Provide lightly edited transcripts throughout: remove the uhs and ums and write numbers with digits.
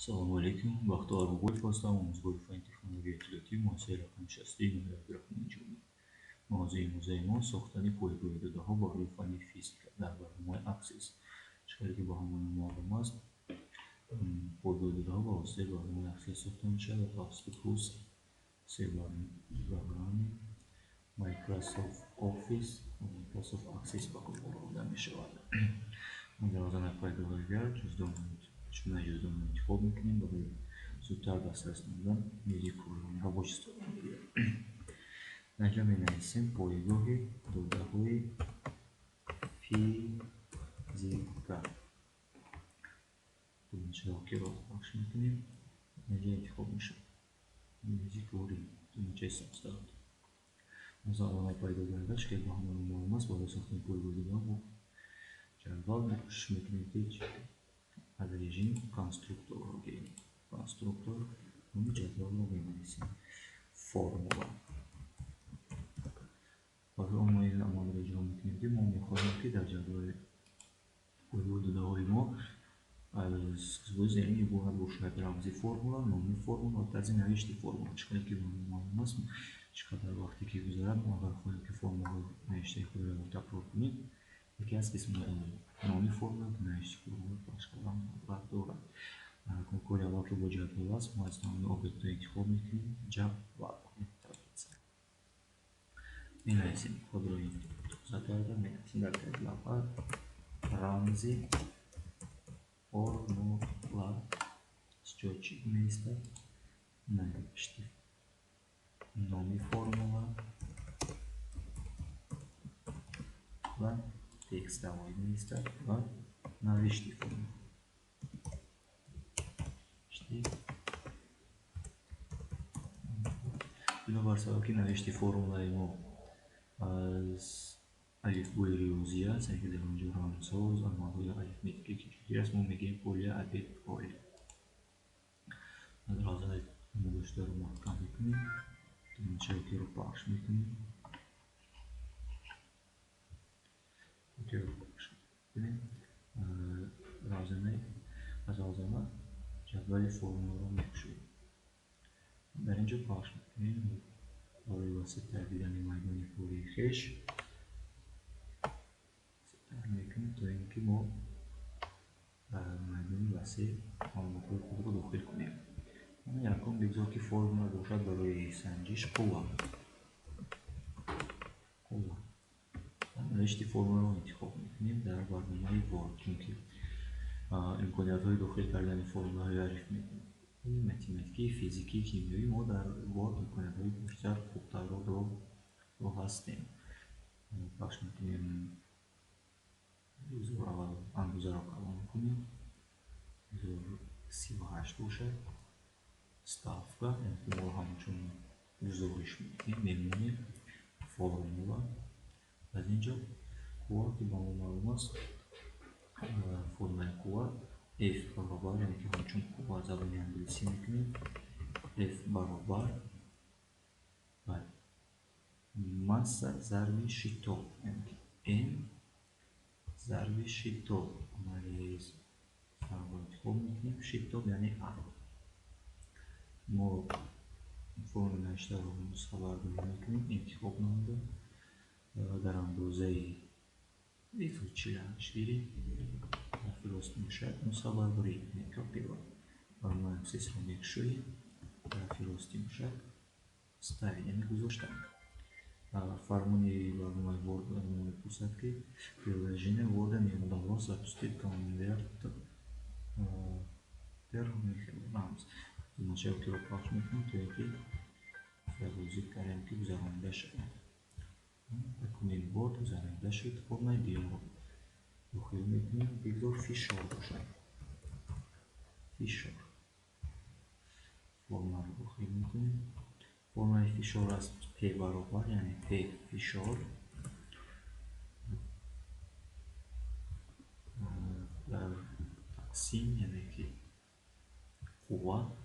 Assalomu alaykum. Baxtiyor Google postamiz fan texnologiya اطلاعاتی معاصر رقم‌شناسی مهندسی رقم‌نجومی. موضوع ما ساختن پایگاه داده‌ها با روی فنی فیزیک در برنامه اکسس. چیزی که با همون معلوم است پایگاه داده‌ها با واسطه برنامه اکسس ساخته میشه و توسط کورس سرور پروگرامی مایکروسافت آفیس و مایکروسافت اکسس به کار برده می‌شود. مجازات پایگاه چون جزء انتخاب میکنیم برای زودتر دسترس نمودن میری پروگرامی ها باش استفاده میگیریم. اینجا می نویسیم پایگاه داده های فیزیکا. دونچه که را بخش میکنیم اینجا انتخاب میشه. میزی کوری دونچه ساخته داد. مثلا علامه پایگاه گردش که با همون معلوم است برای ساختن پایگاه داده ها جدول بخش میکنیم که از رژیم کنسترکتور رو گیریم. کنسترکتور همین جدول رو بنویسیم. فرمولا برای اون عمل رو اجرا میکنیم که ما میخواهیم که در جدول پایگاه داده‌های ما از زمینی باید باشد رمزی فرمولا، نامی فرمولا و طرز نوشت فرمولا. چقدر که معلوم است چقدر وقتی که گذرد ما اگر خواهیم که فرمولا نوشته خود را تکرار کنیم یکی از قسم نامی فرمولا که نوشته فرمولا باشد باید دارد. کنکور اول که با جدول است ما از تمام آبجکت انتخاب میکنیم جدول می نویسیم خود را توضیح کرده می نویسیم در تبلت رمزی فرمولا z čeho místa navýšti. Nový formula و textový místa و navýšti formula. Binabar که نوشتی فرمولای ما از الفبای ریاضی است که در اونجا رمزها و معنای اریتمتیکی که چجوری است ما میگیم پلی عدد پلی. لازم نوشته رو محکم میکنیم دونچه که رو پخش میکنیم که رو پخش میکنیم از لازمه جدول فرمول رو میکشیم در اینجا پخش میکنیم برای واسطه دیدن میدان پولی خش میکنیم تا اینکه ما میدان واسه معلومات خود رو داخل کنیم. من یکم بگذار که فرمول باشد برای سنجش قوه. نوشتی فرمول رو انتخاب میکنیم در برنامه وارد که امکانیت های داخل کردن فرمول های عریف میکنیم. این متمتیکی فیزیکی کیمیایی ما در وارد امکانیت های بیشتر خوبتر رو هستیم. پخش میکنیم اندازه را کلان میکنیم 38 باشد ستافکا ما همچون گزارش میمونیم فرمولا از اینجا قوه که با ما معلوم است فرمول قوه F برابر یعنی که همچون قوه زبان انگلیسی میکنیم F برابر ماسا ضرب شیتو یعنی که M ضرب شیتو مالیز ضرب انتخاب میکنیم شیتو یعنی A. ما فرمول نوشته رو نسخه برداری میکنیم انتخاب نموده در اندازه 248 گیریم طرف میشد نسخه برداری میکنیم برنامه اکسس رو میکشویم طرف راستی میشد ставить یعنی گذاشتن. فرمونی برنامه ورد برنامه پوسد که приложение Word не удалось запустить конверт Terminals. Означає, що пахне то який загрузить каремки гузаронда шد. Документ Word гузаронда шد формай диалог. داخل میکنیم بگذار فیشار باشد. فیشار فرم رو داخل میکنیم. فرمای فیشار است P برابر یعنی P فیشار در تقسیم یعنی که قوه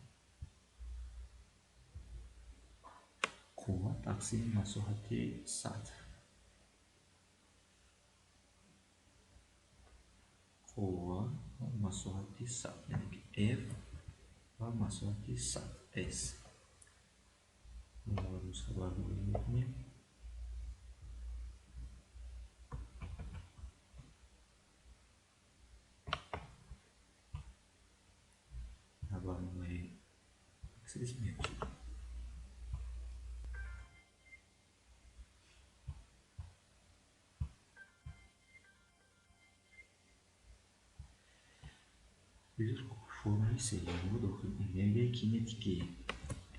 تقسیم مساحت سطح قوه مساحت سطح یعنی که F و مساحت 100 S ما رو نسخه برداری میکنیم. در برنامه اکسس میگذاریم. فرمول سوم رو داخل انرژی کینتیکی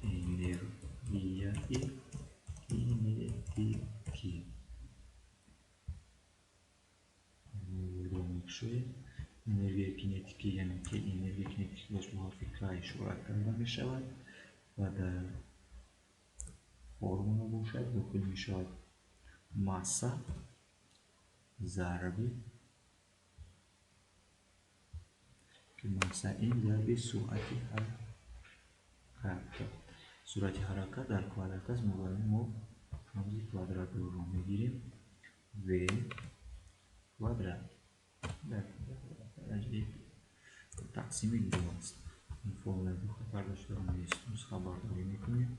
کینتیکی شوی انرژی کینتیکی یعنی که انرژی کینتیکی باش محافظ اشاره کرده می شود و در فرمول باشد داخل می شود ماسه ضربی که ماسه این ضربی سرعت حرکت در کوادرات است. ما رمز کوادرات رو میگیریم و کوادرات در درجه تقسیم دو است. این فرمول رو خطر داشته رو نسخه برداری میکنیم.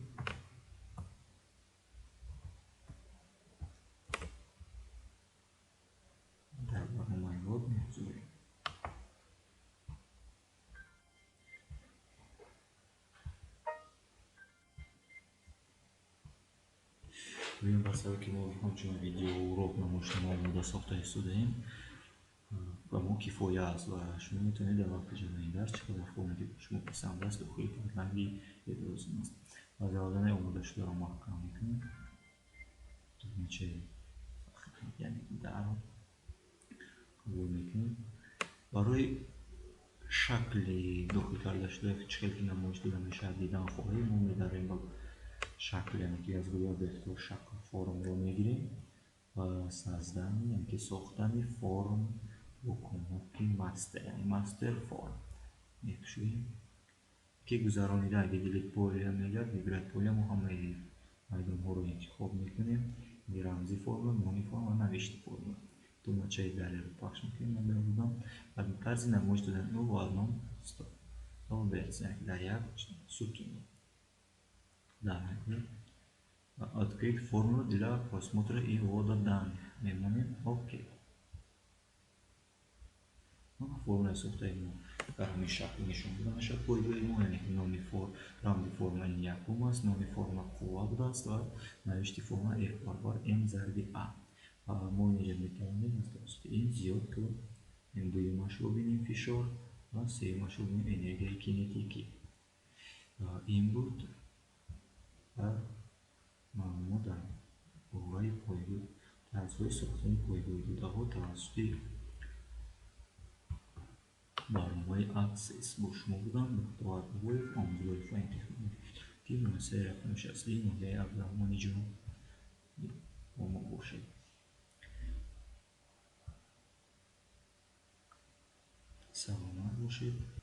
در برنامه وارد میگذاریم. ببین بسیار که ما همچون ویدیو رو نمایش نموده ساخته استودیم و ما کفایه است و شما میتونید در وقت جلوی درس چقدر فرمولی شما پسند است داخل فرهنگی لازم است. و در آدم آماده شده رو محکم میکنیم. میشه یعنی در قبول میکنیم. برای شکل داخل کرده شده چقدر که نمایش داده میشه دیدن خواهیم ما میداریم با شکل یعنی که از روی بهتر شکل فرم رو میگیریم و سازدن یعنی که ساختن فرم با کمک ماستر یعنی ماستر فرم میکشیم که گذرانیده اگه دیلیت پولی میگرد دیلیت پولی ما هم میدون ها رو انتخاب میکنیم رمزی فرم نامی فرم و نوشتی فرم تو ما چه دلیل رو پخش میکنیم من بودم و طرز نمایش دادن او و الان تا برس یعنی در یک ستون در открыть формулу для просмотра и ввода данных. Мемоним ОК. формула ساخته ما در همین شکل نشون داده میشه. پایگاه ما یعنی که نامی فرم این یکم است، نامی فرم کوادر است و نوشتی فرم F برابر M ضرب A. ما اینجا میتونیم از توسط این زیاد کنیم. این دویمش رو ببینیم فشار و سومش رو ببینیم انرژی کینتیکی. این بود ما در باره پایگاه طرزهای ساختن پایگاه دوده ها توسط برنامه اکسس با شما بودم. محتوای آموزگاری فاین تکنولوژی منحصر رقمش اصلی مهیای عبدالرحمن جان با ما باشید. سلامت باشید.